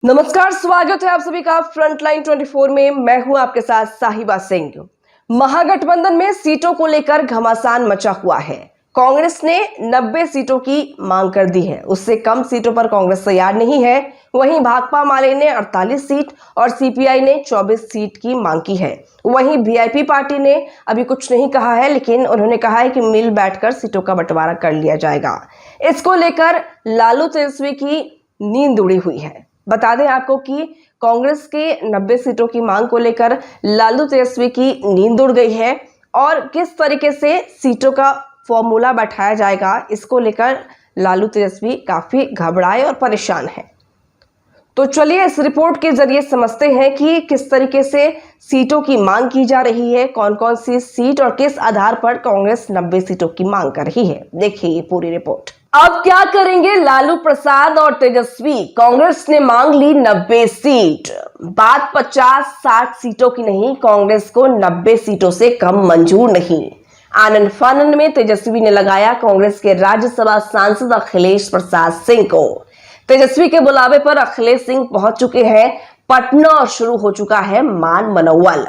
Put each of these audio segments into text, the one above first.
नमस्कार, स्वागत है आप सभी का फ्रंटलाइन 24 में। मैं हूं आपके साथ साहिबा सिंह। महागठबंधन में सीटों को लेकर घमासान मचा हुआ है। कांग्रेस ने 90 सीटों की मांग कर दी है, उससे कम सीटों पर कांग्रेस तैयार नहीं है। वहीं भाकपा माले ने 48 सीट और सीपीआई ने 24 सीट की मांग की है। वहीं वीआईपी पार्टी ने अभी कुछ नहीं कहा है, लेकिन उन्होंने कहा है कि मिल बैठकर सीटों का बंटवारा कर लिया जाएगा। इसको लेकर लालू तेजस्वी की नींद उड़ी हुई है। बता दें आपको कि कांग्रेस के 90 सीटों की मांग को लेकर लालू तेजस्वी की नींद उड़ गई है और किस तरीके से सीटों का फॉर्मूला बैठाया जाएगा, इसको लेकर लालू तेजस्वी काफी घबराए और परेशान हैं। तो चलिए इस रिपोर्ट के जरिए समझते हैं कि किस तरीके से सीटों की मांग की जा रही है, कौन कौन सी सीट और किस आधार पर कांग्रेस 90 सीटों की मांग कर रही है। देखिए ये पूरी रिपोर्ट। अब क्या करेंगे लालू प्रसाद और तेजस्वी? कांग्रेस ने मांग ली 90 सीट। बात 50-60 सीटों की नहीं, कांग्रेस को 90 सीटों से कम मंजूर नहीं। आनंद फानन में तेजस्वी ने लगाया कांग्रेस के राज्यसभा सांसद अखिलेश प्रसाद सिंह को। तेजस्वी के बुलावे पर अखिलेश सिंह पहुंच चुके हैं पटना और शुरू हो चुका है मान मनौवल।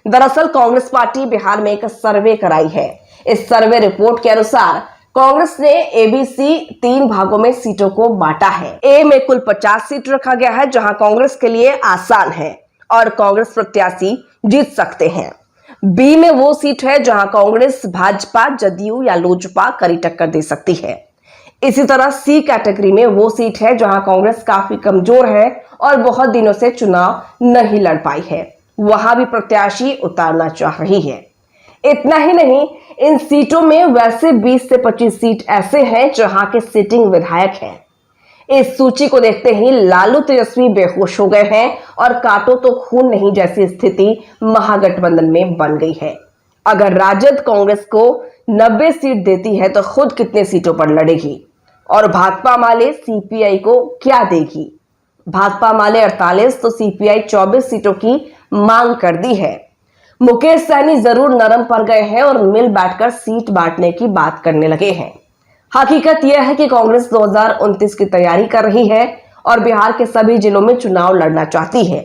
दरअसल कांग्रेस पार्टी बिहार में एक सर्वे कराई है। इस सर्वे रिपोर्ट के अनुसार कांग्रेस ने एबीसी 3 भागों में सीटों को बांटा है। ए में कुल 50 सीट रखा गया है, जहां कांग्रेस के लिए आसान है और कांग्रेस प्रत्याशी जीत सकते हैं। बी में वो सीट है जहां कांग्रेस, भाजपा, जदयू या लोजपा कड़ी टक्कर दे सकती है। इसी तरह सी कैटेगरी में वो सीट है जहां कांग्रेस काफी कमजोर है और बहुत दिनों से चुनाव नहीं लड़ पाई है, वहां भी प्रत्याशी उतारना चाह रही है। इतना ही नहीं, इन सीटों में वैसे 20 से 25 सीट ऐसे हैं जहां के सिटिंग विधायक हैं। इस सूची को देखते ही लालू तेजस्वी बेहोश हो गए हैं और काटो तो खून नहीं जैसी स्थिति महागठबंधन में बन गई है। अगर राजद कांग्रेस को 90 सीट देती है तो खुद कितने सीटों पर लड़ेगी और भाकपा माले सीपीआई को क्या देगी? भाकपा माले 48 तो सीपीआई 24 सीटों की मांग कर दी है। मुकेश सहनी जरूर नरम पड़ गए हैं और मिल बैठकर सीट बांटने की बात करने लगे हैं। हकीकत यह है कि कांग्रेस 2029 की तैयारी कर रही है और बिहार के सभी जिलों में चुनाव लड़ना चाहती है।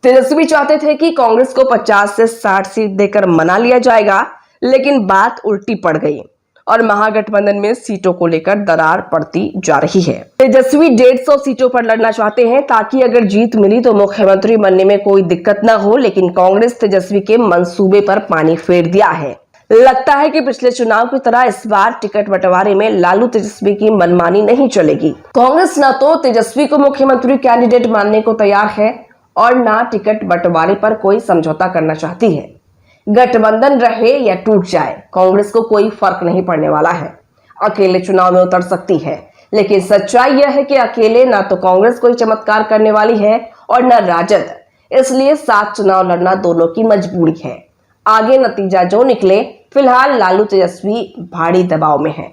तेजस्वी चाहते थे कि कांग्रेस को 50 से 60 सीट देकर मना लिया जाएगा, लेकिन बात उल्टी पड़ गई और महागठबंधन में सीटों को लेकर दरार पड़ती जा रही है। तेजस्वी 150 सीटों पर लड़ना चाहते हैं ताकि अगर जीत मिली तो मुख्यमंत्री बनने में कोई दिक्कत ना हो, लेकिन कांग्रेस तेजस्वी के मंसूबे पर पानी फेर दिया है। लगता है कि पिछले चुनाव की तरह इस बार टिकट बंटवारे में लालू तेजस्वी की मनमानी नहीं चलेगी। कांग्रेस न तो तेजस्वी को मुख्यमंत्री कैंडिडेट मानने को तैयार है और न टिकट बंटवारे पर कोई समझौता करना चाहती है। गठबंधन रहे या टूट जाए, कांग्रेस को कोई फर्क नहीं पड़ने वाला है। अकेले चुनाव में उतर सकती है, लेकिन सच्चाई यह है कि अकेले ना तो कांग्रेस कोई चमत्कार करने वाली है और न राजद। इसलिए साथ चुनाव लड़ना दोनों की मजबूरी है। आगे नतीजा जो निकले, फिलहाल लालू तेजस्वी भारी दबाव में है।